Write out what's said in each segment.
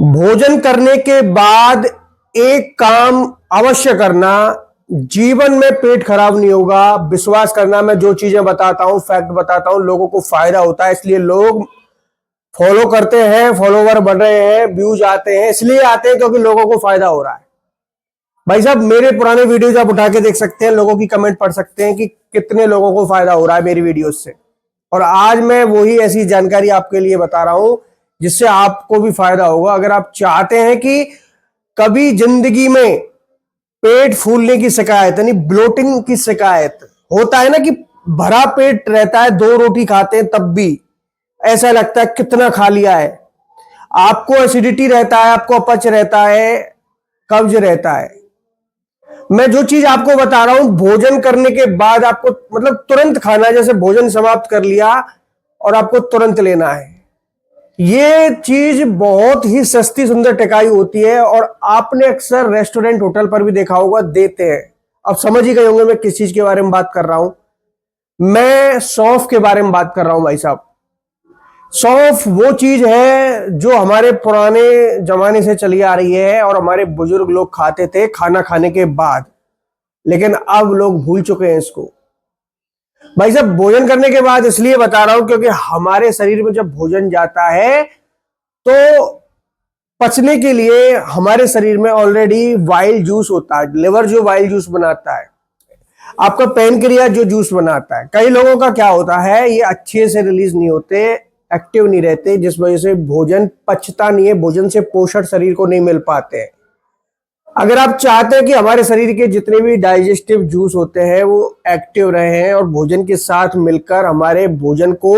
भोजन करने के बाद एक काम अवश्य करना, जीवन में पेट खराब नहीं होगा। विश्वास करना, मैं जो चीजें बताता हूं, फैक्ट बताता हूं, लोगों को फायदा होता है, इसलिए लोग फॉलो करते हैं, फॉलोवर बढ़ रहे हैं, व्यूज आते हैं, इसलिए आते हैं क्योंकि लोगों को फायदा हो रहा है। भाई साहब, मेरे पुराने वीडियोज आप उठा के देख सकते हैं, लोगों की कमेंट पढ़ सकते हैं कि कितने लोगों को फायदा हो रहा है मेरी वीडियोज से। और आज मैं वही ऐसी जानकारी आपके लिए बता रहा हूं जिससे आपको भी फायदा होगा। अगर आप चाहते हैं कि कभी जिंदगी में पेट फूलने की शिकायत, यानी ब्लोटिंग की शिकायत, होता है ना कि भरा पेट रहता है, 2 रोटी खाते हैं तब भी ऐसा लगता है कितना खा लिया है, आपको एसिडिटी रहता है, आपको अपच रहता है, कब्ज रहता है। मैं जो चीज आपको बता रहा हूं, भोजन करने के बाद आपको मतलब तुरंत खाना है, जैसे भोजन समाप्त कर लिया और आपको तुरंत लेना है। ये चीज बहुत ही सस्ती सुंदर टिकाई होती है और आपने अक्सर रेस्टोरेंट होटल पर भी देखा होगा, देते हैं। अब समझ ही गए होंगे मैं किस चीज के बारे में बात कर रहा हूं। मैं सौंफ के बारे में बात कर रहा हूं भाई साहब। सौंफ वो चीज है जो हमारे पुराने जमाने से चली आ रही है और हमारे बुजुर्ग लोग खाते थे खाना खाने के बाद, लेकिन अब लोग भूल चुके हैं इसको। भाई साहब, भोजन करने के बाद इसलिए बता रहा हूं क्योंकि हमारे शरीर में जब भोजन जाता है तो पचने के लिए हमारे शरीर में ऑलरेडी वाइल जूस होता है। लिवर जो वाइल जूस बनाता है, आपका पैनक्रियाज जो जूस बनाता है, कई लोगों का क्या होता है, ये अच्छे से रिलीज नहीं होते, एक्टिव नहीं रहते, जिस वजह से भोजन पचता नहीं है, भोजन से पोषण शरीर को नहीं मिल पाते हैं। अगर आप चाहते हैं कि हमारे शरीर के जितने भी डाइजेस्टिव जूस होते हैं वो एक्टिव रहे हैं और भोजन के साथ मिलकर हमारे भोजन को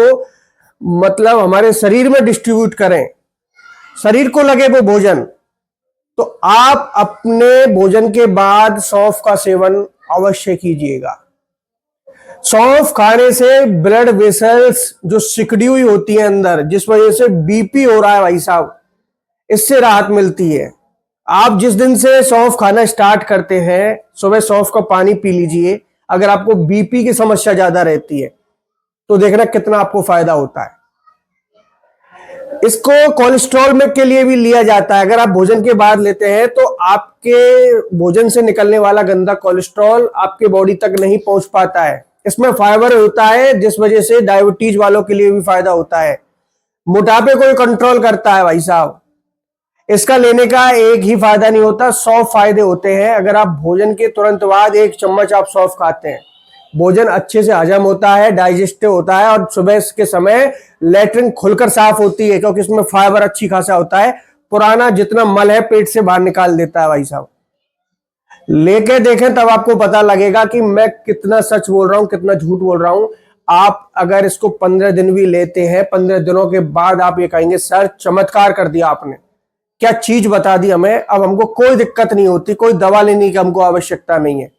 मतलब हमारे शरीर में डिस्ट्रीब्यूट करें, शरीर को लगे वो भोजन, तो आप अपने भोजन के बाद सौंफ का सेवन अवश्य कीजिएगा। सौंफ खाने से ब्लड वेसल्स जो सिकुड़ी हुई होती है अंदर, जिस वजह से बीपी हो रहा है भाई साहब, इससे राहत मिलती है। आप जिस दिन से सौंफ खाना स्टार्ट करते हैं, सुबह सौंफ का पानी पी लीजिए। अगर आपको बीपी की समस्या ज्यादा रहती है तो देखना कितना आपको फायदा होता है। इसको कोलेस्ट्रॉल में के लिए भी लिया जाता है। अगर आप भोजन के बाद लेते हैं तो आपके भोजन से निकलने वाला गंदा कोलेस्ट्रॉल आपके बॉडी तक नहीं पहुंच पाता है। इसमें फाइबर होता है, जिस वजह से डायबिटीज वालों के लिए भी फायदा होता है। मोटापे को कंट्रोल करता है भाई साहब। इसका लेने का एक ही फायदा नहीं होता, 100 फायदे होते हैं। अगर आप भोजन के तुरंत बाद 1 चम्मच आप सौंफ खाते हैं, भोजन अच्छे से हजम होता है, डाइजेस्टिव होता है और सुबह के समय लैट्रिन खुलकर साफ होती है क्योंकि इसमें फाइबर अच्छी खासा होता है। पुराना जितना मल है पेट से बाहर निकाल देता है भाई साहब। लेके देखें तब आपको पता लगेगा कि मैं कितना सच बोल रहा हूं, कितना झूठ बोल रहा हूं। आप अगर इसको 15 दिन भी लेते हैं, 15 दिनों के बाद आप ये कहेंगे सर चमत्कार कर दिया आपने, क्या चीज बता दी हमें, अब हमको कोई दिक्कत नहीं होती, कोई दवा लेने की हमको आवश्यकता नहीं है।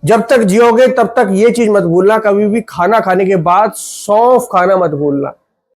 जब तक जियोगे तब तक ये चीज मत भूलना, कभी भी खाना खाने के बाद सौंफ खाना मत भूलना।